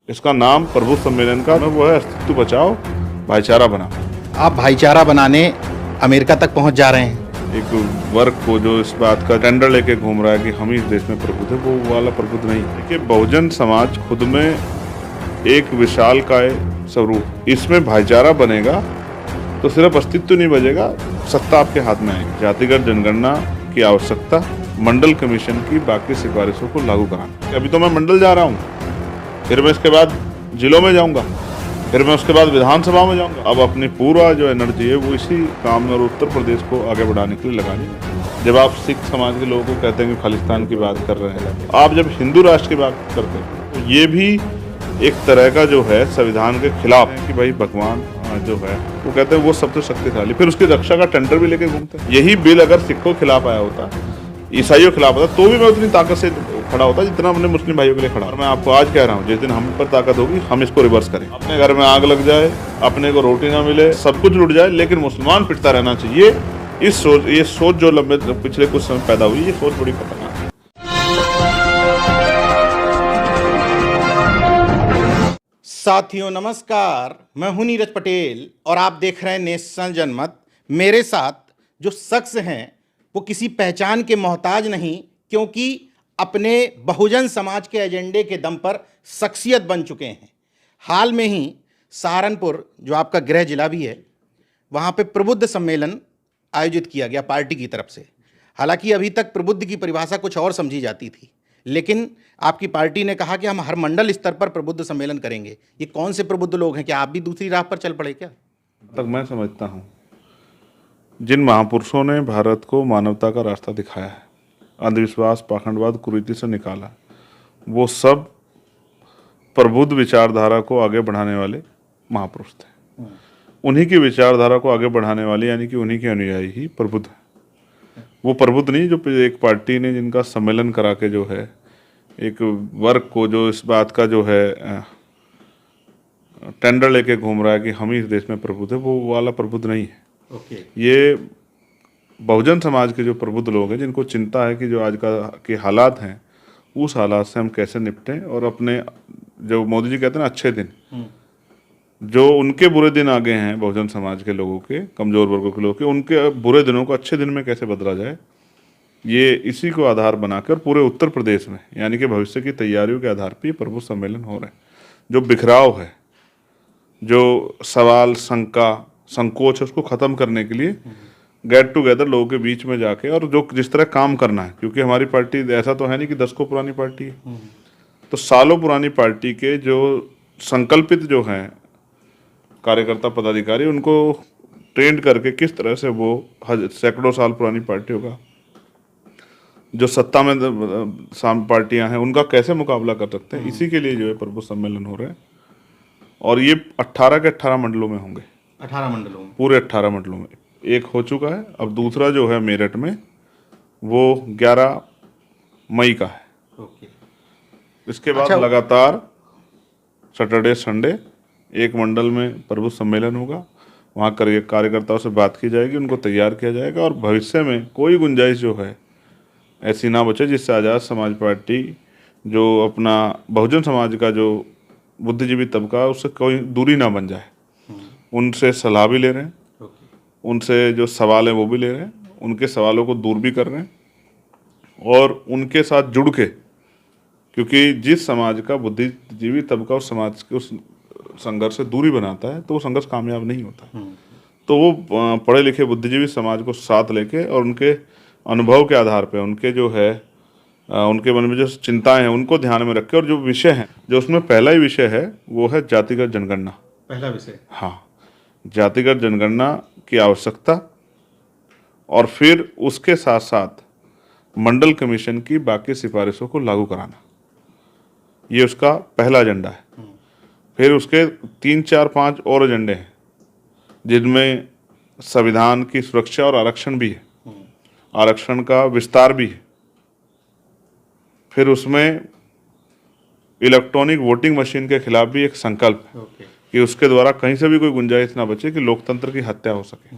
इसका नाम प्रबुद्ध सम्मेलन का वो है अस्तित्व बचाओ भाईचारा बना। आप भाईचारा बनाने अमेरिका तक पहुंच जा रहे हैं। एक वर्ग को जो इस बात का टेंडर लेके घूम रहा है कि हम ही इस देश में प्रबुद्ध है, वो वाला प्रबुद्ध नहीं। देखिए, बहुजन समाज खुद में एक विशालकाय स्वरूप, इसमें भाईचारा बनेगा तो सिर्फ अस्तित्व नहीं बचेगा, सत्ता आपके हाथ में आएगी। जातिगत जनगणना की आवश्यकता, मंडल कमीशन की बाकी सिफारिशों को लागू कराना। अभी तो मैं मंडल जा रहा हूँ, फिर मैं इसके बाद जिलों में जाऊंगा, फिर मैं उसके बाद विधानसभा में जाऊंगा। अब अपनी पूरा जो एनर्जी है वो इसी काम में और उत्तर प्रदेश को आगे बढ़ाने के लिए लगानी है। जब आप सिख समाज के लोगों को कहते हैं कि खालिस्तान की बात कर रहे हैं, आप जब हिंदू राष्ट्र की बात करते हैं तो ये भी एक तरह का जो है संविधान के खिलाफ है कि भाई भगवान जो है वो कहते हैं वो सबसे शक्तिशाली, फिर उसकी रक्षा का टेंडर भी लेके घूमते हैं। यही बिल अगर सिखों के खिलाफ आया होता, ईसाइयों के खिलाफ होता, तो भी मैं उतनी ताकत से खड़ा होता जितना अपने मुस्लिम भाइयों के लिए खड़ा। और मैं आपको आज कह रहा हूँ, जिस दिन हम पर ताकत होगी हम इसको रिवर्स करें। अपने घर में आग लग जाए, अपने को रोटी ना मिले, सब कुछ लुट जाए, लेकिन मुसलमान पिटता रहना चाहिए। ये सोच जो लंबे पिछले कुछ समय पैदा हुई, ये सोच बड़ी खतरनाक है। साथियों नमस्कार, मैं हूं नीरज पटेल और आप देख रहे हैं नेशनल जनमत। मेरे साथ जो शख्स हैं वो किसी पहचान के मोहताज नहीं, क्योंकि अपने बहुजन समाज के एजेंडे के दम पर शख्सियत बन चुके हैं। हाल में ही सहारनपुर, जो आपका गृह जिला भी है, वहाँ पे प्रबुद्ध सम्मेलन आयोजित किया गया पार्टी की तरफ से। हालांकि अभी तक प्रबुद्ध की परिभाषा कुछ और समझी जाती थी, लेकिन आपकी पार्टी ने कहा कि हम हर मंडल स्तर पर प्रबुद्ध सम्मेलन करेंगे। ये कौन से प्रबुद्ध लोग हैं? क्या आप भी दूसरी राह पर चल पड़े क्या? तक मैं समझता हूँ, जिन महापुरुषों ने भारत को मानवता का रास्ता दिखाया है, अंधविश्वास, पाखंडवाद, कुरीति से निकाला, वो सब प्रबुद्ध विचारधारा को आगे बढ़ाने वाले महापुरुष थे। उन्हीं की विचारधारा को आगे बढ़ाने वाले, यानी कि उन्हीं के अनुयायी ही प्रबुद्ध हैं। वो प्रबुद्ध नहीं जो एक पार्टी ने जिनका सम्मेलन करा के जो है एक वर्ग को जो इस बात का जो है टेंडर लेके घूम रहा है कि हम ही इस देश में प्रबुद्ध है, वो वाला प्रबुद्ध नहीं है। ये बहुजन समाज के जो प्रबुद्ध लोग हैं, जिनको चिंता है कि जो आज का के हालात हैं उस हालात से हम कैसे निपटें, और अपने जो मोदी जी कहते हैं ना अच्छे दिन, जो उनके बुरे दिन आ गए हैं बहुजन समाज के लोगों के, कमजोर वर्गों के लोगों के, उनके बुरे दिनों को अच्छे दिन में कैसे बदला जाए, ये इसी को आधार बनाकर पूरे उत्तर प्रदेश में, यानी कि भविष्य की तैयारियों के आधार पर प्रबुद्ध सम्मेलन हो रहे हैं। जो बिखराव है, जो सवाल, शंका, संकोच है, उसको ख़त्म करने के लिए गेट टुगेदर लोगों के बीच में जाके, और जो जिस तरह काम करना है, क्योंकि हमारी पार्टी ऐसा तो है नहीं कि 10 को पुरानी पार्टी है, तो सालों पुरानी पार्टी के जो संकल्पित जो हैं कार्यकर्ता पदाधिकारी, उनको ट्रेंड करके किस तरह से वो सैकड़ों साल पुरानी पार्टियों का जो सत्ता में पार्टियां हैं उनका कैसे मुकाबला कर सकते हैं, इसी के लिए जो है प्रबुद्ध सम्मेलन हो रहे हैं। और ये 18 के 18 मंडलों में होंगे। 18 मंडलों में, पूरे 18 मंडलों में। एक हो चुका है, अब दूसरा जो है मेरठ में, वो 11 मई का है। इसके बाद लगातार सैटरडे संडे एक मंडल में प्रबुद्ध सम्मेलन होगा। वहाँ कार्यकर्ताओं से बात की जाएगी, उनको तैयार किया जाएगा, और भविष्य में कोई गुंजाइश जो है ऐसी ना बचे जिससे आज़ाद समाज पार्टी, जो अपना बहुजन समाज का जो बुद्धिजीवी तबका है, उससे कोई दूरी ना बन जाए। उनसे सलाह भी ले रहे हैं, उनसे जो सवाल है वो भी ले रहे हैं, उनके सवालों को दूर भी कर रहे हैं, और उनके साथ जुड़ के, क्योंकि जिस समाज का बुद्धिजीवी तबका उस समाज के उस संघर्ष से दूरी बनाता है तो वो संघर्ष कामयाब नहीं होता। तो वो पढ़े लिखे बुद्धिजीवी समाज को साथ लेके और उनके अनुभव के आधार पे, उनके जो है उनके मन में जो चिंताएं हैं उनको ध्यान में रख के, और जो विषय हैं, जो उसमें पहला ही विषय है वो है जातिगत जनगणना। पहला विषय, हाँ, जातिगत जनगणना की आवश्यकता, और फिर उसके साथ साथ मंडल कमीशन की बाकी सिफारिशों को लागू कराना, ये उसका पहला एजेंडा है। फिर उसके 3, 4, 5 और एजेंडे हैं, जिनमें संविधान की सुरक्षा और आरक्षण भी है, आरक्षण का विस्तार भी है। फिर उसमें इलेक्ट्रॉनिक वोटिंग मशीन के खिलाफ भी एक संकल्प है कि उसके द्वारा कहीं से भी कोई गुंजाइश ना बचे कि लोकतंत्र की हत्या हो सके।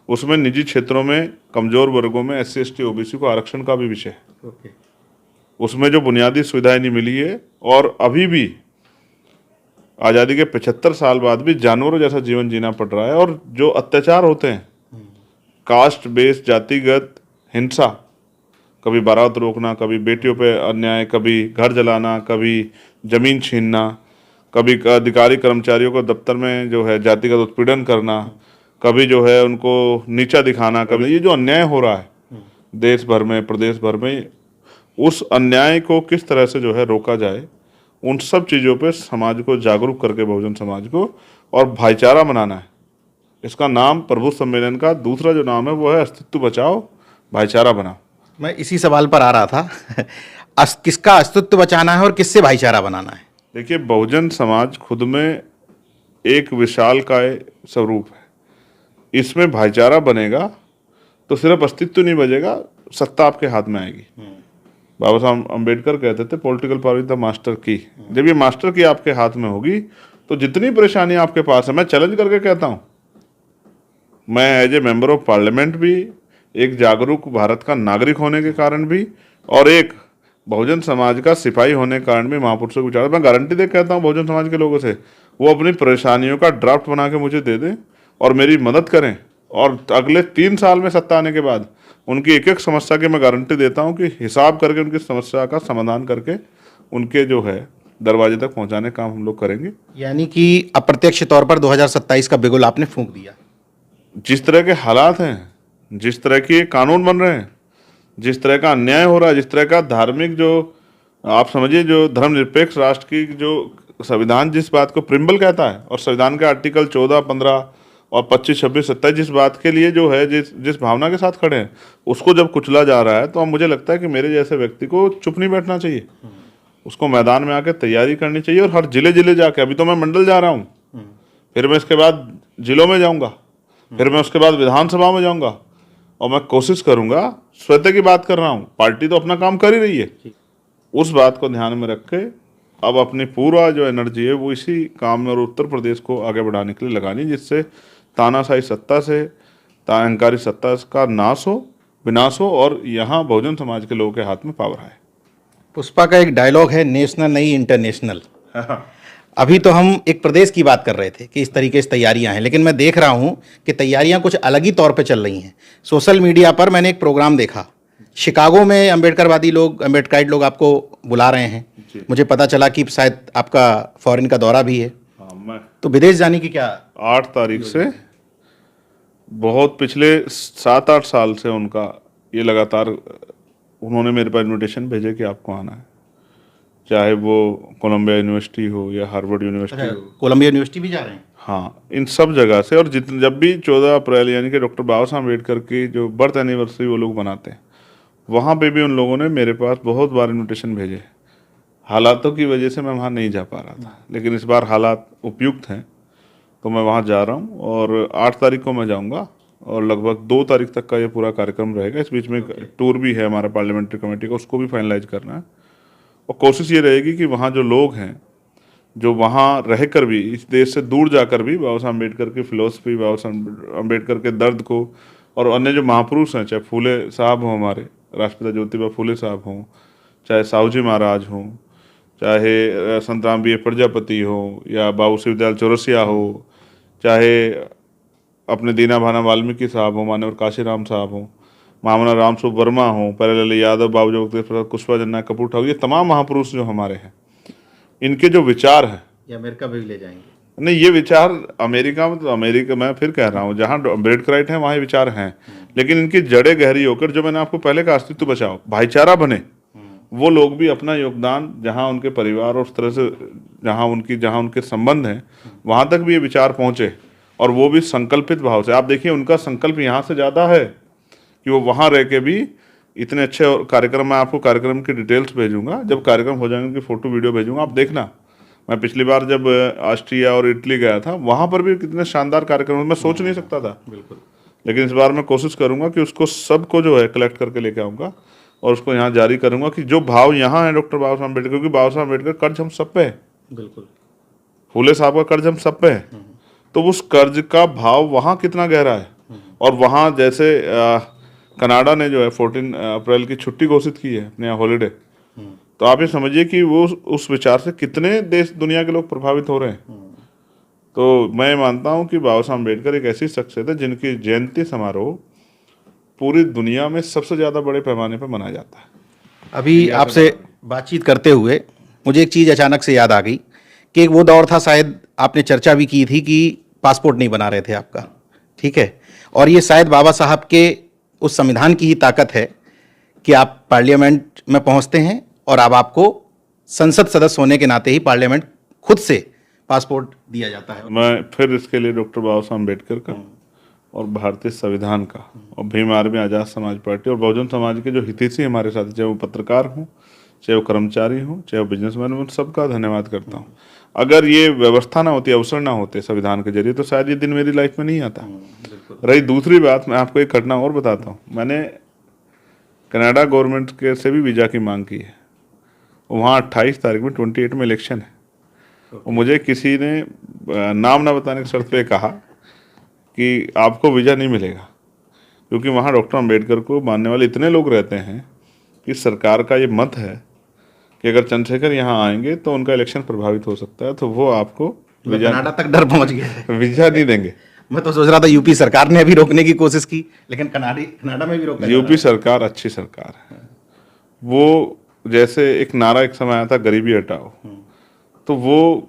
उसमें निजी क्षेत्रों में कमजोर वर्गों में SC, ST, OBC को आरक्षण का भी विषय है। उसमें जो बुनियादी सुविधाएं नहीं मिली है, और अभी भी आज़ादी के 75 साल बाद भी जानवरों जैसा जीवन जीना पड़ रहा है। और जो अत्याचार होते हैं, कास्ट बेस्ड जातिगत हिंसा, कभी बारात रोकना, कभी बेटियों पे अन्याय, कभी घर जलाना, कभी जमीन छीनना, कभी अधिकारी कर्मचारियों को दफ्तर में जो है जातिगत उत्पीड़न करना, कभी जो है उनको नीचा दिखाना, कभी ये जो अन्याय हो रहा है देश भर में, प्रदेश भर में, उस अन्याय को किस तरह से जो है रोका जाए, उन सब चीज़ों पे समाज को जागरूक करके, बहुजन समाज को, और भाईचारा बनाना है। इसका नाम प्रबुद्ध सम्मेलन का दूसरा जो नाम है वो है अस्तित्व बचाओ, भाईचारा बनाओ। मैं इसी सवाल पर आ रहा था किसका अस्तित्व बचाना है और किससे भाईचारा बनाना है? देखिए, बहुजन समाज खुद में एक विशालकाय स्वरूप है। इसमें भाईचारा बनेगा तो सिर्फ अस्तित्व नहीं बचेगा, सत्ता आपके हाथ में आएगी। बाबा साहब अम्बेडकर कहते थे political power is the master की। जब ये मास्टर की आपके हाथ में होगी तो जितनी परेशानी आपके पास है, मैं चैलेंज करके कहता हूँ, मैं as a member of parliament भी, एक जागरूक भारत का नागरिक होने के कारण भी, और एक बहुजन समाज का सिपाही होने के कारण भी महापुरुषों के विचार, मैं गारंटी दे कहता हूँ बहुजन समाज के लोगों से, वो अपनी परेशानियों का ड्राफ्ट बना के मुझे दे दें और मेरी मदद करें, और अगले 3 साल में सत्ता आने के बाद उनकी एक एक समस्या की मैं गारंटी देता हूं कि हिसाब करके उनकी समस्या का समाधान करके उनके जो है दरवाजे तक पहुंचाने का काम हम लोग करेंगे। यानी कि अप्रत्यक्ष तौर पर 2027 का बिगुल आपने फूंक दिया। जिस तरह के हालात हैं, जिस तरह के कानून बन रहे हैं, जिस तरह का अन्याय हो रहा है, जिस तरह का धार्मिक जो आप समझिए जो धर्मनिरपेक्ष राष्ट्र की जो संविधान जिस बात को प्रिम्बल कहता है, और संविधान के आर्टिकल 14, 15 और 25, 26, 27 जिस बात के लिए जो है जिस भावना के साथ खड़े हैं, उसको जब कुचला जा रहा है, तो अब मुझे लगता है कि मेरे जैसे व्यक्ति को चुप नहीं बैठना चाहिए, उसको मैदान में आके तैयारी करनी चाहिए, और हर जिले जिले जाके, अभी तो मैं मंडल जा रहा हूँ, फिर मैं इसके बाद जिलों में जाऊँगा, फिर मैं उसके बाद विधानसभा में जाऊँगा, और मैं कोशिश करूँगा, स्वतः की बात कर रहा हूँ, पार्टी तो अपना काम कर ही रही है, उस बात को ध्यान में रख के अब अपनी पूरा जो एनर्जी है वो इसी काम में और उत्तर प्रदेश को आगे बढ़ाने के लिए लगानी, जिससे तानाशाही सत्ता से, अहंकारी सत्ता का नाश हो, विनाश हो, और यहाँ बहुजन समाज के लोगों के हाथ में पावर आए। पुष्पा का एक डायलॉग है, नेशनल नहीं इंटरनेशनल। अभी तो हम एक प्रदेश की बात कर रहे थे कि इस तरीके से तैयारियां हैं, लेकिन मैं देख रहा हूं कि तैयारियां कुछ अलग ही तौर पे चल रही हैं। सोशल मीडिया पर मैंने एक प्रोग्राम देखा, शिकागो में अम्बेडकरवादी लोग, अम्बेडकराइट लोग आपको बुला रहे हैं। मुझे पता चला कि शायद आपका फॉरेन का दौरा भी है। तो विदेश जाने की क्या 8 तारीख से, बहुत पिछले 7-8 साल से उनका ये लगातार, उन्होंने मेरे पास इन्विटेशन भेजे कि आपको आना है, चाहे वो कोलंबिया यूनिवर्सिटी हो या हार्वर्ड यूनिवर्सिटी हो। कोलंबिया यूनिवर्सिटी भी जा रहे हैं? हाँ, इन सब जगह से। और जब भी 14 अप्रैल यानी कि डॉक्टर बाबा साहब अम्बेडकर की जो बर्थ एनिवर्सरी वो लोग बनाते हैं, वहाँ पे भी उन लोगों ने मेरे पास बहुत बार इन्विटेशन भेजे। हालातों की वजह से मैं वहाँ नहीं जा पा रहा था, लेकिन इस बार हालात उपयुक्त हैं तो मैं वहाँ जा रहा हूँ, और 8 तारीख को मैं जाऊँगा, और लगभग 2 तारीख तक का ये पूरा कार्यक्रम रहेगा। इस बीच में टूर भी है हमारा पार्लियामेंट्री कमेटी का, उसको भी फाइनलाइज करना है, और कोशिश ये रहेगी कि वहाँ जो लोग हैं, जो वहाँ रहकर भी, इस देश से दूर जाकर भी बाबा साहब अम्बेडकर की फिलोसफी, बाबा साहब अम्बेडकर के दर्द को, और अन्य जो महापुरुष हैं, चाहे फूले साहब हों, हमारे राष्ट्रपिता ज्योतिबा फूले साहब हों, चाहे साहू जी महाराज हों, चाहे संत राम बी प्रजापति हो, या बाबू शिवदयाल चौरसिया हो, चाहे अपने दीना भाना वाल्मीकि साहब हो, मान्यवर काशीराम साहब हो, मामना रामस्वरूप वर्मा हो, प्यारेलाल यादव, बाबू जगदीश प्रसाद कुशवाहा, जननायक कपूर ठाकुर, ये तमाम महापुरुष जो हमारे हैं, इनके जो विचार हैं, ये अमेरिका भी ले जाएंगे? नहीं, ये विचार अमेरिका में, तो अमेरिका मैं फिर कह रहा हूँ, जहाँ अम्बेडकराइट हैं वहाँ ये विचार हैं, लेकिन इनकी जड़ें गहरी होकर, जो मैंने आपको पहले का अस्तित्व बचाओ, भाईचारा बने, वो लोग भी अपना योगदान, जहाँ उनके परिवार और उस तरह से जहाँ उनके संबंध हैं, वहाँ तक भी ये विचार पहुँचे, और वो भी संकल्पित भाव से। आप देखिए, उनका संकल्प यहाँ से ज़्यादा है कि वो वहाँ रह के भी इतने अच्छे कार्यक्रम, मैं आपको कार्यक्रम की डिटेल्स भेजूंगा, जब कार्यक्रम हो जाएंगे उनकी फ़ोटो वीडियो भेजूंगा, आप देखना। मैं पिछली बार जब ऑस्ट्रिया और इटली गया था, वहाँ पर भी कितने शानदार कार्यक्रम मैं सोच नहीं सकता था, बिल्कुल। लेकिन इस बार मैं कोशिश करूँगा कि उसको सबको जो है कलेक्ट करके लेके आऊँगा, और उसको यहाँ जारी करूँगा कि जो भाव यहाँ है डॉक्टर बाबा साहब अम्बेडकर, क्योंकि बाबा साहब अम्बेडकर कर्ज हम सब पे है, बिल्कुल, फूले साहब का कर्ज हम सब पे है, तो उस कर्ज का भाव वहाँ कितना गहरा है। और वहाँ जैसे कनाडा ने जो है 14 अप्रैल की छुट्टी घोषित की है अपने यहाँ हॉलीडे, तो आप ये समझिए कि वो उस विचार से कितने देश दुनिया के लोग प्रभावित हो रहे हैं। तो मैं मानता हूं कि बाबा साहब अम्बेडकर एक ऐसी शख्सियत है जिनकी जयंती समारोह पूरी दुनिया में सबसे ज़्यादा बड़े पैमाने पर मनाया जाता है। अभी आपसे बातचीत करते हुए मुझे एक चीज़ अचानक से याद आ गई कि एक वो दौर था, शायद आपने चर्चा भी की थी कि पासपोर्ट नहीं बना रहे थे आपका, ठीक है, और ये शायद बाबा साहब के उस संविधान की ही ताकत है कि आप पार्लियामेंट में पहुंचते हैं और अब आपको संसद सदस्य होने के नाते ही पार्लियामेंट खुद से पासपोर्ट दिया जाता है। मैं फिर इसके लिए डॉक्टर बाबा साहब अम्बेडकर का और भारतीय संविधान का और भीम आर्मी आज़ाद समाज पार्टी और बहुजन समाज के जो हितैषी हमारे साथ, चाहे वो पत्रकार हों, चाहे वो कर्मचारी हों, चाहे वो बिजनेसमैन हों, सबका धन्यवाद करता हूँ। अगर ये व्यवस्था ना होती, अवसर ना होते संविधान के जरिए, तो शायद ये दिन मेरी लाइफ में नहीं आता। रही दूसरी बात, मैं आपको एक घटना और बताता हूँ। मैंने कनाडा गवर्नमेंट के से भी वीज़ा की मांग की है। वहाँ 28 तारीख में 28 में इलेक्शन है और मुझे किसी ने नाम ना बताने की शर्त पे कहा कि आपको वीज़ा नहीं मिलेगा, क्योंकि वहाँ डॉक्टर अम्बेडकर को मानने वाले इतने लोग रहते हैं कि सरकार का ये मत है कि अगर चंद्रशेखर यहाँ आएंगे तो उनका इलेक्शन प्रभावित हो सकता है, तो वो आपको कनाडा तक डर पहुंच गया, वीज़ा नहीं देंगे। मैं तो सोच रहा था यूपी सरकार ने अभी रोकने की कोशिश की, लेकिन कनाडा में भी रोका। यूपी सरकार अच्छी सरकार है। वो जैसे एक नारा एक समय आया था, गरीबी हटाओ, तो वो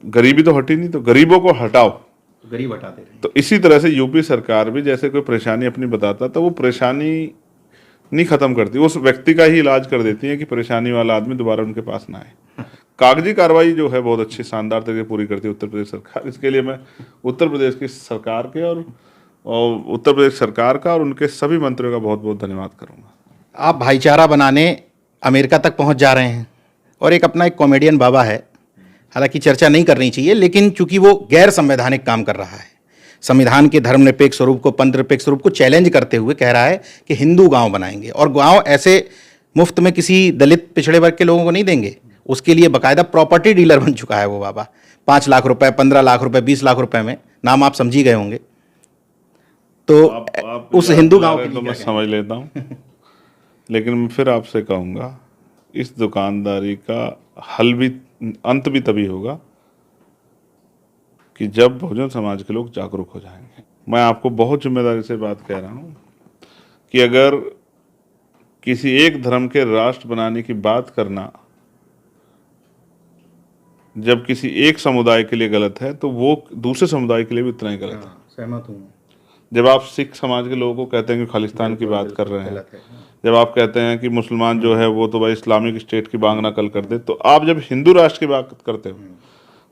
गरीबी तो हटी नहीं, तो गरीबों को हटाओ, गरीब हटाते रहे। तो इसी तरह से यूपी सरकार भी जैसे कोई परेशानी अपनी बताता तो वो परेशानी नहीं खत्म करती, उस व्यक्ति का ही इलाज कर देती है कि परेशानी वाला आदमी दोबारा उनके पास ना आए। कागजी कार्रवाई जो है बहुत अच्छी शानदार तरीके पूरी करती है उत्तर प्रदेश सरकार। इसके लिए मैं उत्तर प्रदेश की सरकार के और उत्तर प्रदेश सरकार का और उनके सभी मंत्रियों का बहुत बहुत धन्यवाद करूंगा। आप भाईचारा बनाने अमेरिका तक पहुंच जा रहे हैं और एक अपना एक कॉमेडियन बाबा है, हालांकि चर्चा नहीं करनी चाहिए, लेकिन चूंकि वो गैर संवैधानिक काम कर रहा है, संविधान के धर्मनिरपेक्ष स्वरूप को, पंथ निरपेक्ष स्वरूप को चैलेंज करते हुए कह रहा है कि हिंदू गांव बनाएंगे और गांव ऐसे मुफ्त में किसी दलित पिछड़े वर्ग के लोगों को नहीं देंगे। उसके लिए बाकायदा प्रॉपर्टी डीलर बन चुका है वो बाबा। 5 लाख रुपए, 15 लाख रुपए, 20 लाख रुपए में, नाम आप समझी गए होंगे। तो आप उस हिंदू गांव के तो मैं समझ लेता हूँ, लेकिन मैं फिर आपसे कहूँगा इस दुकानदारी का हल भी, अंत भी तभी होगा कि जब बहुजन समाज के लोग जागरूक हो जाएंगे। मैं आपको बहुत जिम्मेदारी से बात कह रहा हूँ कि अगर किसी एक धर्म के राष्ट्र बनाने की बात करना जब किसी एक समुदाय के लिए गलत है, तो वो दूसरे समुदाय के लिए भी उतना ही गलत है। सहमत हूँ। जब आप सिख समाज के लोगों को कहते हैं कि खालिस्तान की बात कर रहे हैं, जब आप कहते हैं कि मुसलमान जो है वो तो भाई इस्लामिक स्टेट की बांग नकल कर दे, तो आप जब हिंदू राष्ट्र की बात करते हो,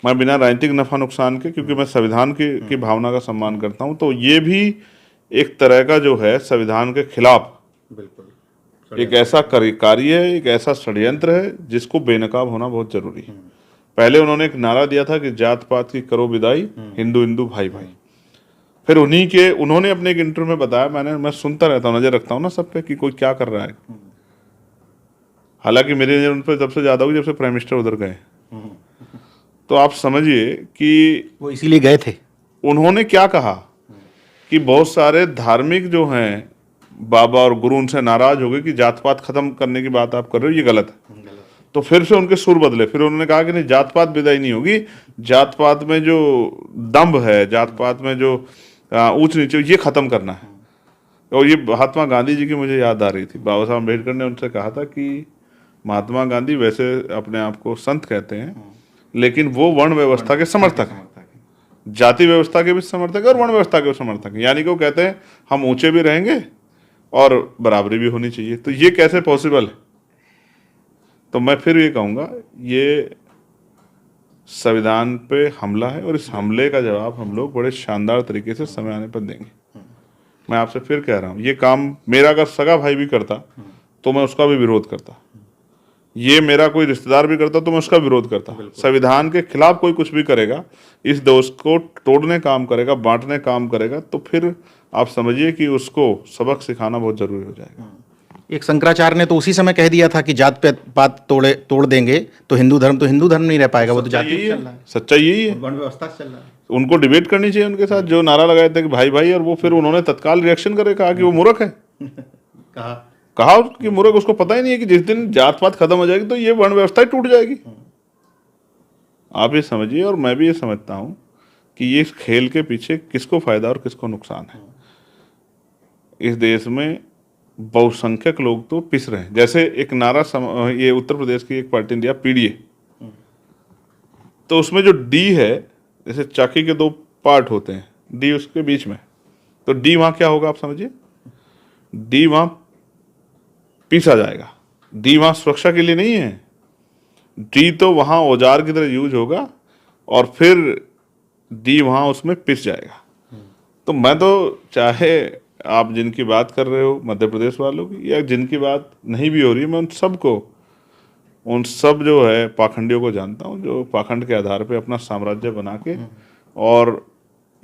मैं बिना राजनीतिक नफा नुकसान के, क्योंकि मैं संविधान की भावना का सम्मान करता हूं, तो ये भी एक तरह का जो है संविधान के खिलाफ बिल्कुल एक ऐसा कार्य है, एक ऐसा षड्यंत्र है जिसको बेनकाब होना बहुत जरूरी है। पहले उन्होंने एक नारा दिया था कि जात पात की करो विदाई, हिंदू हिंदू भाई भाई। फिर उन्होंने अपने एक इंटरव्यू में बताया, मैं सुनता रहता हूँ, नजर रखता हूँ ना सब पे कि कोई क्या कर रहा है। हालांकि मेरी नजर उन पर जब से ज्यादा हुई जब से प्राइम मिनिस्टर उधर गए। तो आप समझिए कि वो इसीलिए गए थे। उन्होंने क्या कहा कि बहुत सारे धार्मिक जो हैं बाबा और गुरु उनसे नाराज हो गए कि जात पात खत्म करने की बात आप कर रहे हो, ये गलत है। तो फिर से उनके सुर बदले, फिर उन्होंने कहा कि नहीं, जात पात विदाई नहीं होगी, जात पात में जो दम्भ है, जात पात में जो ऊंच नीचे, ये खत्म करना है। और ये महात्मा गांधी जी की मुझे याद आ रही थी। बाबा साहब अम्बेडकर ने उनसे कहा था कि महात्मा गांधी वैसे अपने आप को संत कहते हैं, लेकिन वो वर्ण व्यवस्था के समर्थक हैं, जाति व्यवस्था के भी समर्थक है और वर्ण व्यवस्था के भी समर्थक हैं। यानी कि वो कहते हैं हम ऊंचे भी रहेंगे और बराबरी भी होनी चाहिए। तो ये कैसे पॉसिबल है? तो मैं फिर ये कहूँगा, ये संविधान पे हमला है और इस हमले का जवाब हम लोग बड़े शानदार तरीके से समय आने पर देंगे। मैं आपसे फिर कह रहा हूँ, ये काम मेरा अगर सगा भाई भी करता तो मैं उसका भी विरोध करता, ये मेरा कोई रिश्तेदार भी करता तो मैं उसका विरोध करता। संविधान के खिलाफ कोई कुछ भी करेगा, इस देश को तोड़ने काम करेगा, बांटने काम करेगा, तो फिर आप समझिए कि उसको सबक सिखाना बहुत जरूरी हो जाएगा। एक शंकराचार्य ने तो उसी समय कह दिया था कि जात पात तोड़ देंगे तो हिंदू धर्म नहीं रह पाएगा। वो तो जाति चल रहा है, सच्चाई यही है, वर्ण व्यवस्था चल रहा है। उनको डिबेट करनी चाहिए उनके साथ, जो नारा लगाए थे कि भाई भाई, और वो फिर उन्होंने तत्काल रिएक्शन करे, कहा कि वो मूर्ख है। कहा कहा कि मूर्ख, उसको पता ही नहीं है कि जिस दिन जात पात खत्म हो जाएगी तो ये वर्ण व्यवस्था ही टूट जाएगी। आप ये समझिए, और मैं भी ये समझता हूं कि ये इस खेल के पीछे किसको फायदा और किसको नुकसान है। इस देश में बहुसंख्यक लोग तो पिस रहे हैं। जैसे एक ये उत्तर प्रदेश की एक पार्टी ने दिया पीडीए, तो उसमें जो डी है, जैसे चाकी के दो पार्ट होते हैं, डी उसके बीच में, तो डी वहां क्या होगा आप समझिए, डी वहां पीसा जाएगा। डी वहां सुरक्षा के लिए नहीं है, डी तो वहां औजार की तरह यूज होगा और फिर डी वहां उसमें पिस जाएगा। तो मैं तो चाहे आप जिनकी बात कर रहे हो मध्य प्रदेश वालों की, या जिनकी बात नहीं भी हो रही है, मैं उन सब जो है पाखंडियों को जानता हूँ, जो पाखंड के आधार पे अपना साम्राज्य बना के और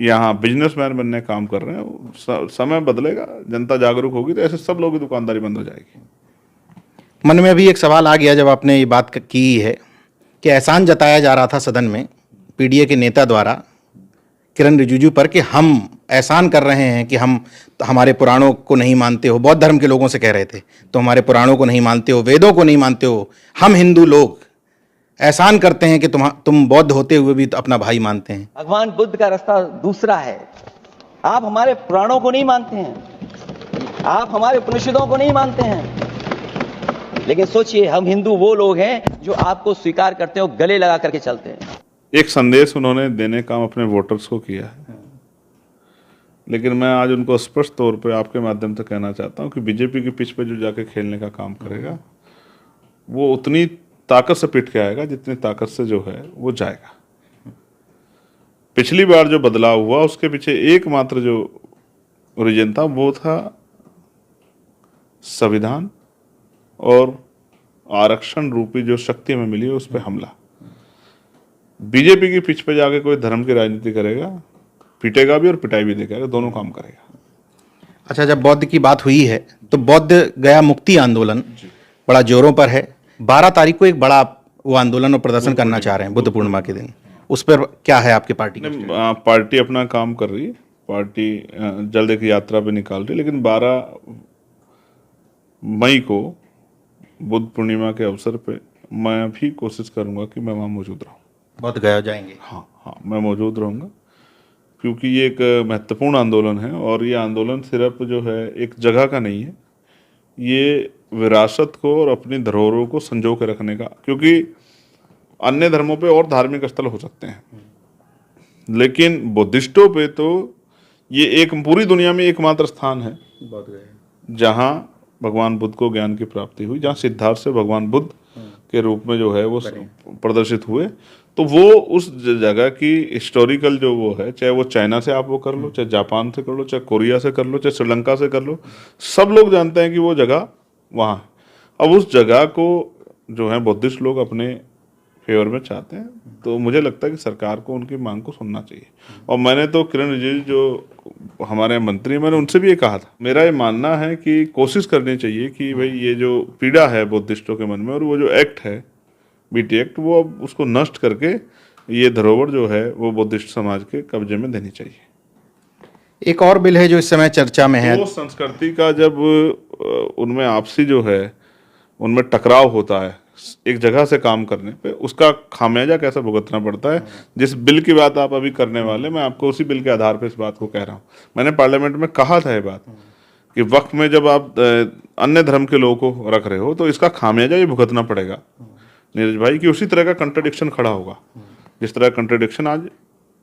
यहाँ बिजनेसमैन बनने काम कर रहे हैं। समय बदलेगा, जनता जागरूक होगी तो ऐसे सब लोगों की दुकानदारी बंद हो जाएगी। मन में भी एक सवाल आ गया जब आपने ये बात की है कि एहसान जताया जा रहा था सदन में पीडीए के नेता द्वारा किरण रिजिजू पर कि हम एहसान कर रहे हैं कि हम हमारे पुराणों को नहीं मानते हो। बौद्ध धर्म के लोगों से कह रहे थे, तो हमारे पुराणों को नहीं मानते हो, वेदों को नहीं मानते हो, हम हिंदू लोग एहसान करते हैं कि तुम बौद्ध होते हुए भी तो अपना भाई मानते हैं। भगवान बुद्ध का रास्ता दूसरा है। आप हमारे पुराणों को नहीं मानते हैं, आप हमारे उपनिषदों को नहीं मानते हैं, लेकिन सोचिए हम हिंदू वो लोग हैं जो आपको स्वीकार करते हैं और गले लगा करके चलते हैं। एक संदेश उन्होंने देने का अपने वोटर्स को किया है, लेकिन मैं आज उनको स्पष्ट तौर पे आपके माध्यम से कहना चाहता हूं कि बीजेपी की पिच पे जो जाके खेलने का काम करेगा वो उतनी ताकत से पिट के आएगा जितनी ताकत से जो है वो जाएगा। पिछली बार जो बदलाव हुआ उसके पीछे एकमात्र जो रीजन था वो था संविधान और आरक्षण रूपी जो शक्ति हमें मिली है उस पर हमला। बीजेपी की पिच पे जाके कोई धर्म की राजनीति करेगा, पिटेगा भी और पिटाई भी देगा, दोनों काम करेगा। अच्छा, जब बौद्ध की बात हुई है तो बौद्ध गया मुक्ति आंदोलन बड़ा जोरों पर है। 12 तारीख को एक बड़ा वो आंदोलन और प्रदर्शन करना चाह रहे हैं बुद्ध पूर्णिमा के दिन। उस पर क्या है आपकी पार्टी का? पार्टी अपना काम कर रही है, पार्टी जल्द एक यात्रा पे निकाल रही है, लेकिन 12 मई को बुद्ध पूर्णिमा के अवसर पे मैं भी कोशिश करूंगा कि मैं वहाँ मौजूद रहूँ। बौद्ध गया जाएंगे? हाँ, मैं मौजूद रहूँगा, क्योंकि ये एक महत्वपूर्ण आंदोलन है और ये आंदोलन सिर्फ जो है एक जगह का नहीं है, ये विरासत को और अपनी धरोहरों को संजो के रखने का। क्योंकि अन्य धर्मों पे और धार्मिक स्थल हो सकते हैं, लेकिन बुद्धिस्टों पे तो ये एक पूरी दुनिया में एकमात्र स्थान है जहाँ भगवान बुद्ध को ज्ञान की प्राप्ति हुई, जहाँ सिद्धार्थ से भगवान बुद्ध के रूप में जो है वो प्रदर्शित हुए। तो वो उस जगह की हिस्टोरिकल जो वो है, चाहे वो चाइना से आप वो कर लो, चाहे जापान से कर लो, चाहे कोरिया से कर लो, चाहे श्रीलंका से कर लो, सब लोग जानते हैं कि वो जगह वहाँ है। अब उस जगह को जो है बुद्धिस्ट लोग अपने फेवर में चाहते हैं, तो मुझे लगता है कि सरकार को उनकी मांग को सुनना चाहिए। और मैंने तो किरण रिजिजू जो हमारे मंत्री, मैंने उनसे भी ये कहा था, मेरा ये मानना है कि कोशिश करनी चाहिए कि भाई ये जो पीड़ा है बुद्धिस्टों के मन में और वो जो एक्ट है बीटी एक्ट, वो अब उसको नष्ट करके ये धरोहर जो है वो बुद्धिस्ट समाज के कब्जे में देनी चाहिए। एक और बिल है जो इस समय चर्चा में है। वो संस्कृति का जब उनमें आपसी जो है उनमें टकराव होता है एक जगह से काम करने पे, उसका खामियाजा कैसा भुगतना पड़ता है। जिस बिल की बात आप अभी करने वाले, मैं आपको उसी बिल के आधार पे इस बात को कह रहा हूँ। मैंने पार्लियामेंट में कहा था ये बात कि वक्त में जब आप अन्य धर्म के लोगों को रख रहे हो तो इसका खामियाजा ये भुगतना पड़ेगा नीरज भाई, कि उसी तरह का कंट्राडिक्शन खड़ा होगा जिस तरह कंट्राडिक्शन आज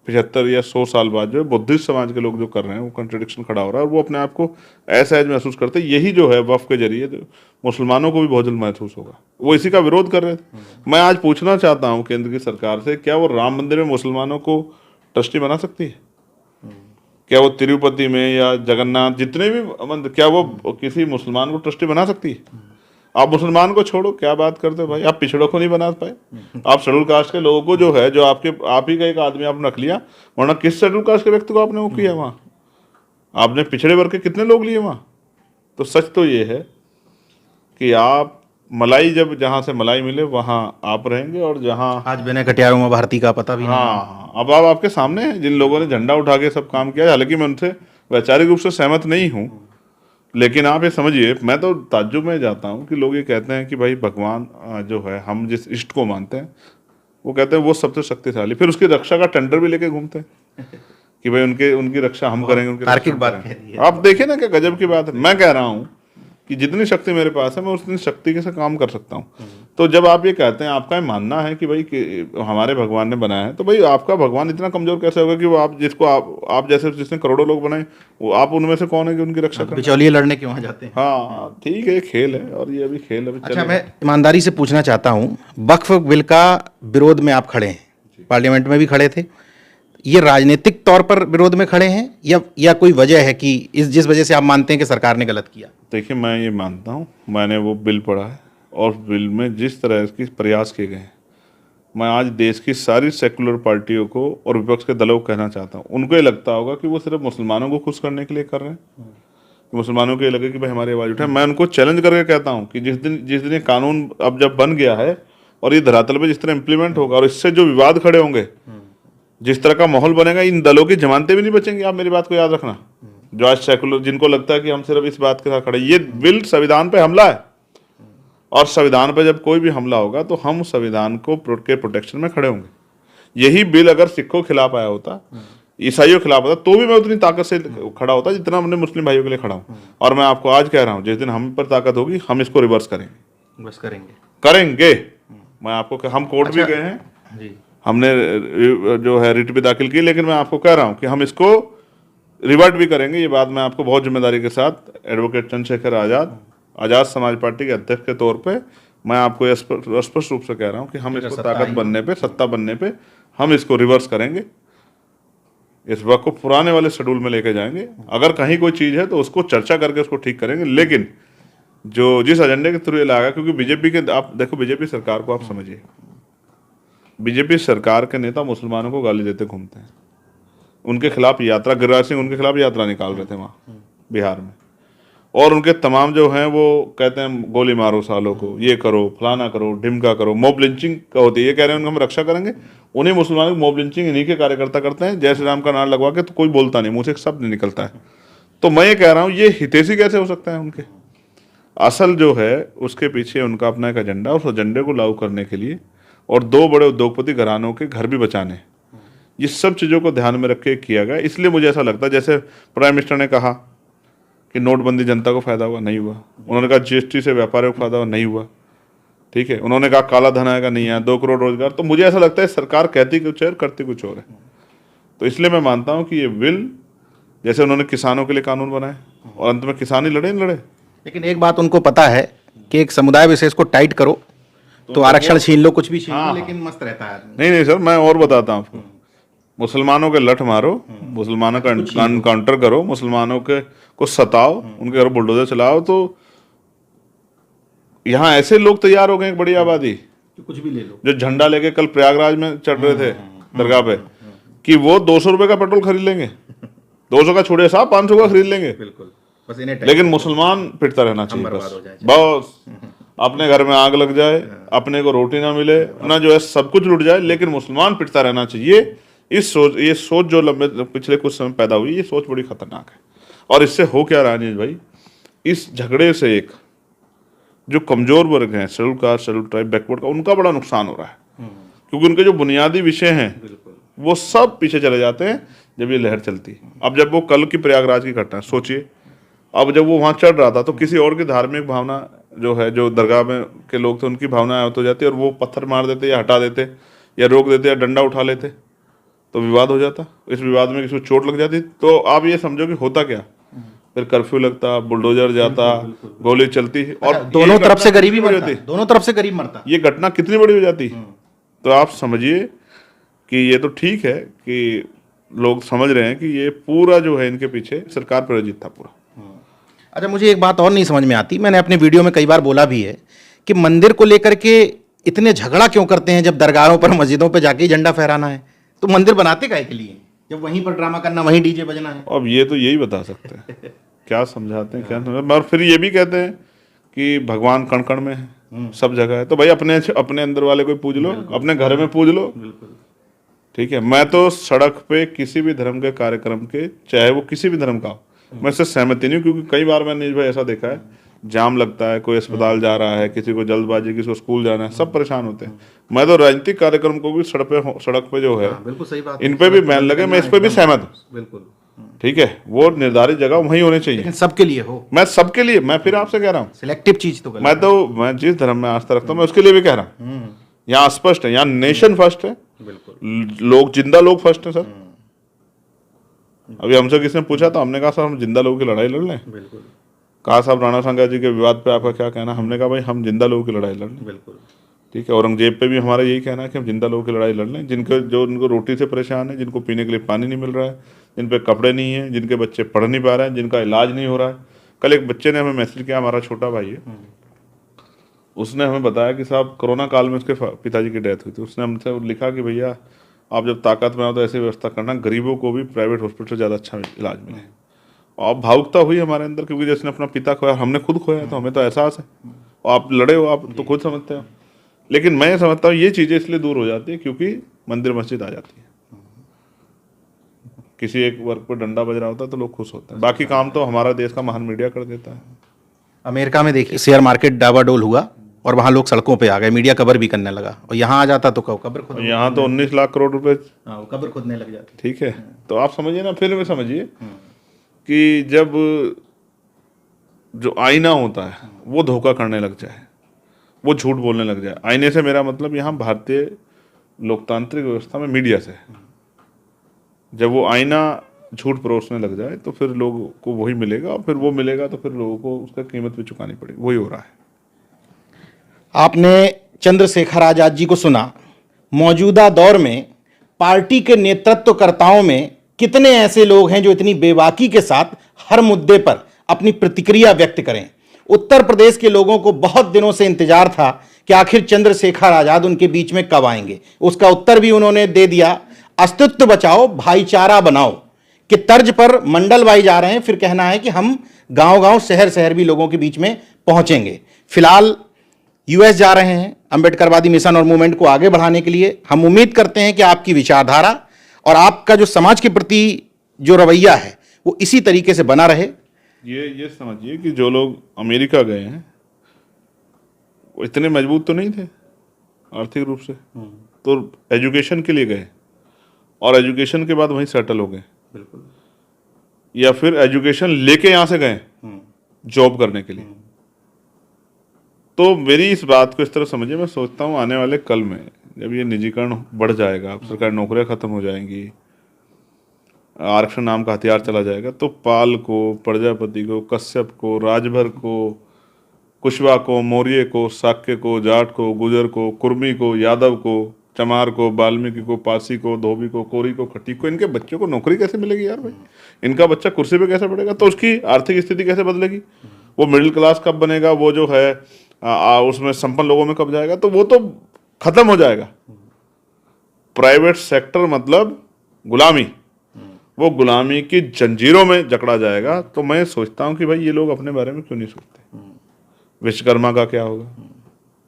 75 या 100 साल बाद जो है बुद्धिस्ट समाज के लोग जो कर रहे हैं वो कंट्राडिक्शन खड़ा हो रहा है और वो अपने आप को असहज महसूस करते हैं। यही जो है वक्फ के जरिए मुसलमानों को भी बहुत जल्द महसूस होगा, वो इसी का विरोध कर रहे थे। मैं आज पूछना चाहता हूँ केंद्र की सरकार से, क्या वो राम मंदिर में मुसलमानों को ट्रस्टी बना सकती है? क्या वो तिरुपति में या जगन्नाथ जितने भी मंदिर, क्या वो किसी मुसलमान को ट्रस्टी बना सकती है? आप मुसलमान को छोड़ो, क्या बात करते हो भाई, आप पिछड़ों को नहीं बना पाए, आप शेड्यूल कास्ट के लोगों को जो है, जो आप ही का एक आदमी आपने रख लिया, वरना किस शेड्यूल कास्ट के व्यक्ति को आपने वो किया वहाँ? आपने पिछड़े वर्ग के कितने लोग लिए वहाँ? तो सच तो ये है कि आप मलाई, जब जहाँ से मलाई मिले वहाँ आप रहेंगे, और जहाँ आज बिना कटियारों में भारती का पता भी नहीं। हाँ, अब आप आपके सामने हैं जिन लोगों ने झंडा उठा के सब काम किया, हालांकि मैं उनसे वैचारिक रूप से सहमत नहीं हूँ, लेकिन आप ये समझिए, मैं तो ताज्जुब में जाता हूँ कि लोग ये कहते हैं कि भाई भगवान जो है, हम जिस इष्ट को मानते हैं, वो कहते हैं वो सबसे शक्तिशाली, फिर उसकी रक्षा का टेंडर भी लेके घूमते हैं कि भाई उनकी रक्षा हम करेंगे, उनकी तार्किक रक्षा बात हम कह करेंगे। दी है। आप देखिए ना क्या गजब की बात है। मैं कह रहा हूँ कि जितनी शक्ति मेरे पास है मैं उतनी शक्ति के साथ काम कर सकता हूँ। तो जब आप ये कहते हैं, आपका ये मानना है कि भाई कि हमारे भगवान ने बनाया है, तो भाई आपका भगवान इतना कमजोर कैसे होगा कि वो आप जिसको आप जैसे जिसने करोड़ों लोग बनाए, वो आप उनमें से कौन है कि उनकी रक्षा करें? बिचौलिए लड़ने क्यों वहां जाते हैं? हाँ ठीक है, खेल है, और ये अभी खेल अभी अच्छा, चलेगा। मैं ईमानदारी से पूछना चाहता हूँ, वक्फ बिल का विरोध में आप खड़े हैं, पार्लियामेंट में भी खड़े थे, ये राजनीतिक तौर पर विरोध में खड़े हैं या कोई वजह है कि जिस वजह से आप मानते हैं कि सरकार ने गलत किया? देखिए, मैं ये मानता हूँ, मैंने वो बिल पढ़ा है और बिल में जिस तरह के प्रयास किए गए हैं, मैं आज देश की सारी सेकुलर पार्टियों को और विपक्ष के दलों को कहना चाहता हूँ, उनको ये लगता होगा कि वो सिर्फ मुसलमानों को खुश करने के लिए कर रहे हैं, कि मुसलमानों को ये लगे कि भाई हमारी आवाज़ उठाए। मैं उनको चैलेंज करके कहता हूँ कि जिस दिन ये कानून अब जब बन गया है और ये धरातल पे जिस तरह इम्प्लीमेंट होगा और इससे जो विवाद खड़े होंगे, जिस तरह का माहौल बनेगा, इन दलों की जमानतें भी नहीं बचेंगी। आप मेरी बात को याद रखना, जो आज सेकुलर, जिनको लगता है कि हम सिर्फ इस बात के साथ खड़े, ये बिल संविधान पे हमला है, और संविधान पे जब कोई भी हमला होगा तो हम संविधान को के प्रोटेक्शन में खड़े होंगे। यही बिल अगर सिखों के खिलाफ आया होता, ईसाइयों के खिलाफ होता, तो भी मैं उतनी ताकत से खड़ा होता जितना हमने मुस्लिम भाइयों के लिए खड़ा हूँ। और मैं आपको आज कह रहा हूँ, जिस दिन हम पर ताकत होगी, हम इसको रिवर्स करेंगे, बस करेंगे। मैं आपको, हम कोर्ट भी गए हैं जी, हमने जो है रिट भी दाखिल की, लेकिन मैं आपको कह रहा हूं कि हम इसको रिवर्ट भी करेंगे। ये बात मैं आपको बहुत जिम्मेदारी के साथ एडवोकेट चंद्रशेखर आज़ाद समाज पार्टी के अध्यक्ष के तौर पे मैं आपको स्पष्ट रूप से कह रहा हूं कि हम इसको ताकत बनने पे, सत्ता बनने पे हम इसको रिवर्स करेंगे। इस वक्त को पुराने वाले शेड्यूल में लेके जाएंगे। अगर कहीं कोई चीज़ है तो उसको चर्चा करके उसको ठीक करेंगे, लेकिन जो जिस एजेंडे के थ्रू ये लागा, क्योंकि बीजेपी के, आप देखो बीजेपी सरकार को आप समझिए, बीजेपी सरकार के नेता मुसलमानों को गाली देते घूमते हैं, उनके खिलाफ यात्रा, गिरिराज सिंह उनके खिलाफ यात्रा निकाल रहे थे वहाँ बिहार में, और उनके तमाम जो हैं वो कहते हैं गोली मारो सालों को, ये करो, फलाना करो, ढिमका करो, मॉब लिंचिंग का होती है। ये कह रहे हैं उनको हम रक्षा करेंगे, उन्हीं मुसलमानों की मॉब लिंचिंग इन्हीं के कार्यकर्ता करते हैं। जय श्री राम का नारा लगवा के तो कोई बोलता नहीं, मुँह से एक शब्द नहीं निकलता है। तो मैं ये कह रहा हूँ, ये हितैषी कैसे हो सकता है उनके? असल जो है उसके पीछे उनका अपना एक एजेंडा, उस एजेंडे को लागू करने के लिए और दो बड़े उद्योगपति घरानों के घर भी बचाने, ये सब चीज़ों को ध्यान में रख के किया गया। इसलिए मुझे ऐसा लगता है, जैसे प्राइम मिनिस्टर ने कहा कि नोटबंदी जनता को फायदा हुआ, नहीं हुआ। उन्होंने कहा जीएसटी से व्यापारियों को फायदा हुआ, नहीं हुआ। ठीक है, उन्होंने कहा काला धन आएगा, नहीं आया। 2 करोड़ रोजगार। तो मुझे ऐसा लगता है सरकार कहती कुछ है करती कुछ और है। तो इसलिए मैं मानता हूँ कि ये बिल, जैसे उन्होंने किसानों के लिए कानून बनाए और अंत में किसान ही लड़े, लेकिन एक बात उनको पता है कि एक समुदाय विशेष को टाइट करो तो आरक्षण छीन लो, कुछ भी छीन लो, लेकिन मस्त रहता है आदमी। नहीं सर, मैं और बताता हूँ आपको। मुसलमानों के लठ मारो, मुसलमानों का काउंटर करो, मुसलमानों के को सताओ, उनके घर बुलडोजर चलाओ, तो यहाँ ऐसे लोग तैयार हो गए, एक बड़ी आबादी, कुछ भी ले लो, जो झंडा लेके कल प्रयागराज में चढ़ रहे थे दरगाह पे, कि वो 200 रुपए का पेट्रोल खरीद लेंगे, 200 का छोड़िए साहब, 500 का खरीद लेंगे, बिल्कुल, बस इन्हें लेकिन मुसलमान पिटता रहना चाहिए बस अपने घर में आग लग जाए, अपने को रोटी ना मिले ना, जो है सब कुछ लुट जाए, लेकिन मुसलमान पिटता रहना चाहिए। ये सोच जो लंबे पिछले कुछ समय पैदा हुई, ये सोच बड़ी खतरनाक है। और इससे हो क्या रहा है अनिल भाई, इस झगड़े से एक जो कमजोर वर्ग हैं, schedule caste, schedule tribe, backward का, उनका बड़ा नुकसान हो रहा है, क्योंकि उनके जो बुनियादी विषय हैं वो सब पीछे चले जाते हैं जब ये लहर चलती है। अब जब वो कल की प्रयागराज की घटना सोचिए, अब जब वो वहाँ चढ़ रहा था तो किसी और की धार्मिक भावना जो है, जो दरगाह में के लोग थे, उनकी भावना आहत हो जाती और वो पत्थर मार देते या हटा देते या रोक देते या डंडा उठा लेते, तो विवाद हो जाता। इस विवाद में किसी को चोट लग जाती, तो आप ये समझो कि होता क्या, फिर कर्फ्यू लगता, बुलडोजर जाता, गोली चलती, और दोनों तरफ से गरीबी मरता, दोनों तरफ से गरीब मरता। ये घटना कितनी बड़ी हो जाती। तो आप समझिए कि ये तो ठीक है कि लोग समझ रहे हैं कि ये पूरा जो है इनके पीछे सरकार प्रायोजित था पूरा। अच्छा, मुझे एक बात और नहीं समझ में आती, मैंने अपने वीडियो में कई बार बोला भी है कि मंदिर को लेकर के इतने झगड़ा क्यों करते हैं, जब दरगाहों पर, मस्जिदों पर जाके झंडा फहराना है, तो मंदिर बनाते काहे के लिए, जब वहीं पर ड्रामा करना, वहीं डीजे बजना है। अब ये तो यही बता सकते हैं क्या समझाते हैं, क्या समझाते, और फिर ये भी कहते हैं कि भगवान कण कण में है, सब जगह है। तो भाई अपने अंदर वाले को पूज लो, अपने घर में पूज लो, ठीक है। मैं तो सड़क पे किसी भी धर्म के कार्यक्रम के, चाहे वो किसी भी धर्म का हो, मैं इससे सहमति नहीं हूँ, क्योंकि कई बार मैंने भाई ऐसा देखा है, जाम लगता है, कोई अस्पताल जा रहा है, किसी को जल्दबाजी, किसी को स्कूल जाना है, सब परेशान होते हैं। मैं तो राजनीतिक कार्यक्रम को भी सड़क पे जो है, बिल्कुल सही बात, इन पे भी बैन लगे, मैं इस पे भी सहमत हूँ। बिल्कुल ठीक है, वो निर्धारित जगह वहीं होने चाहिए, लेकिन सबके लिए हो, मैं सबके लिए, मैं फिर आपसे कह रहा हूँ, सिलेक्टिव चीज तो मैं जिस धर्म में आस्था रखता हूँ, मैं उसके लिए भी कह रहा हूँ। यहाँ स्पष्ट है, यहाँ नेशन फर्स्ट है, बिल्कुल लोग, जिंदा लोग फर्स्ट है सर। अभी हमसे किसी ने पूछा तो हमने कहा सर हम जिंदा लोगों की लड़ाई लड़ लें। बिल्कुल कहा साहब राणा सांगा जी के विवाद पे आपका क्या कहना? हमने कहा भाई हम जिंदा लोगों की लड़ाई लड़ लें। बिल्कुल ठीक है, औरंगजेब पे भी हमारा यही कहना है कि हम जिंदा लोगों की लड़ाई लड़ लें, उनको रोटी से परेशान है, जिनको पीने के लिए पानी नहीं मिल रहा है, जिन पे कपड़े नहीं है, जिनके बच्चे पढ़ नहीं पा रहे हैं, जिनका इलाज नहीं हो रहा है। कल एक बच्चे ने हमें मैसेज किया, हमारा छोटा भाई है, उसने हमें बताया कि साहब कोरोना काल में उसके पिताजी की डेथ हुई थी। उसने हमसे लिखा कि भैया आप जब ताकत में आओ तो ऐसी व्यवस्था करना, गरीबों को भी प्राइवेट हॉस्पिटल से ज़्यादा अच्छा इलाज मिले। और भावुकता हुई हमारे अंदर, क्योंकि जिसने अपना पिता खोया, हमने खुद खोया, तो हमें तो एहसास है, और आप लड़े हो, आप तो खुद समझते हो। लेकिन मैं समझता हूँ ये चीज़ें इसलिए दूर हो जाती है क्योंकि मंदिर मस्जिद आ जाती है। किसी एक वर्ग पर डंडा बज रहा होता है तो लोग खुश होते हैं, बाकी काम तो हमारा देश का महान मीडिया कर देता है। अमेरिका में देखिए शेयर मार्केट डावाडोल हुआ और वहां लोग सड़कों पे आ गए, मीडिया कवर भी करने लगा, और यहाँ आ जाता तो कबर खुद, यहाँ तो 19 लाख करोड़ रुपए, कबर खुदने लग जाती। ठीक है, तो आप समझिए ना, फिर में समझिए कि जब जो आईना होता है वो धोखा करने लग जाए, वो झूठ बोलने लग जाए। आईने से मेरा मतलब यहाँ भारतीय लोकतांत्रिक व्यवस्था में मीडिया से, जब वो आईना झूठ परोसने लग जाए तो फिर लोगों को वही मिलेगा, और फिर वो मिलेगा तो फिर लोगों को उसका कीमत भी चुकानी पड़ेगी। वही हो रहा है। आपने चंद्रशेखर आजाद जी को सुना। मौजूदा दौर में पार्टी के नेतृत्वकर्ताओं में कितने ऐसे लोग हैं जो इतनी बेबाकी के साथ हर मुद्दे पर अपनी प्रतिक्रिया व्यक्त करें? उत्तर प्रदेश के लोगों को बहुत दिनों से इंतजार था कि आखिर चंद्रशेखर आजाद उनके बीच में कब आएंगे। उसका उत्तर भी उन्होंने दे दिया। अस्तित्व बचाओ भाईचारा बनाओ कि तर्ज पर मंडलवाई जा रहे हैं, फिर कहना है कि हम गांव-गांव शहर-शहर भी लोगों के बीच में पहुंचेंगे। फिलहाल यूएस जा रहे हैं अंबेडकरवादी मिशन और मूवमेंट को आगे बढ़ाने के लिए। हम उम्मीद करते हैं कि आपकी विचारधारा और आपका जो समाज के प्रति जो रवैया है वो इसी तरीके से बना रहे। ये समझिए कि जो लोग अमेरिका गए हैं वो इतने मजबूत तो नहीं थे आर्थिक रूप से, तो एजुकेशन के लिए गए और एजुकेशन के बाद वहीं सेटल हो गए। बिल्कुल। या फिर एजुकेशन लेके यहाँ से गए जॉब करने के लिए। तो मेरी इस बात को इस तरह समझिए, मैं सोचता हूँ आने वाले कल में जब ये निजीकरण बढ़ जाएगा, अब सरकारी नौकरियां खत्म हो जाएंगी, आरक्षण नाम का हथियार चला जाएगा, तो पाल को, प्रजापति को, कश्यप को, राजभर को, कुशवाहा को, मौर्य को, शाक्य को, जाट को, गुजर को, कुर्मी को, यादव को, चमार को, वाल्मीकि को, पासी को, धोबी को, कोरी को, खटीक को, इनके बच्चों को नौकरी कैसे मिलेगी यार भाई? इनका बच्चा कुर्सी पे कैसे बढ़ेगा? तो उसकी आर्थिक स्थिति कैसे बदलेगी? वो मिडिल क्लास कब बनेगा? वो जो है उसमें संपन्न लोगों में कब जाएगा? तो वो तो खत्म हो जाएगा। प्राइवेट सेक्टर मतलब गुलामी, वो गुलामी की जंजीरों में जकड़ा जाएगा। तो मैं सोचता हूँ कि भाई ये लोग अपने बारे में क्यों नहीं सोचते? विश्वकर्मा का क्या होगा?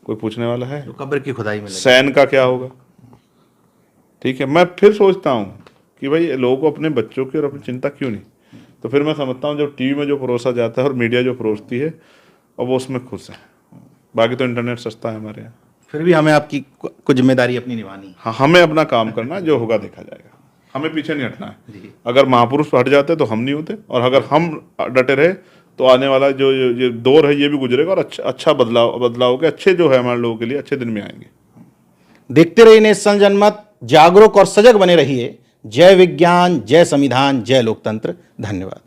कोई पूछने वाला है? तो कब्र की खुदाई में सैन का क्या होगा? ठीक है, मैं फिर सोचता हूँ कि भाई लोगों को अपने बच्चों की और अपनी चिंता क्यों नहीं? तो फिर मैं समझता हूँ जब टीवी में जो परोसा जाता है और मीडिया जो परोसती है और वो उसमें खुश है। बाकी तो इंटरनेट सस्ता है हमारे यहाँ। फिर भी हमें आपकी कुछ जिम्मेदारी अपनी निभानी। हाँ, हमें अपना काम करना, जो होगा देखा जाएगा। हमें पीछे नहीं हटना है। अगर महापुरुष हट जाते तो हम नहीं होते, और अगर हम डटे रहे तो आने वाला जो ये दौर है ये भी गुजरेगा, और अच्छा बदलाव के अच्छे जो है हमारे लोगों के लिए अच्छे दिन में आएंगे। देखते रहिए नेशनल जनमत, जागरूक और सजग बने रहिए। जय विज्ञान, जय संविधान, जय लोकतंत्र। धन्यवाद।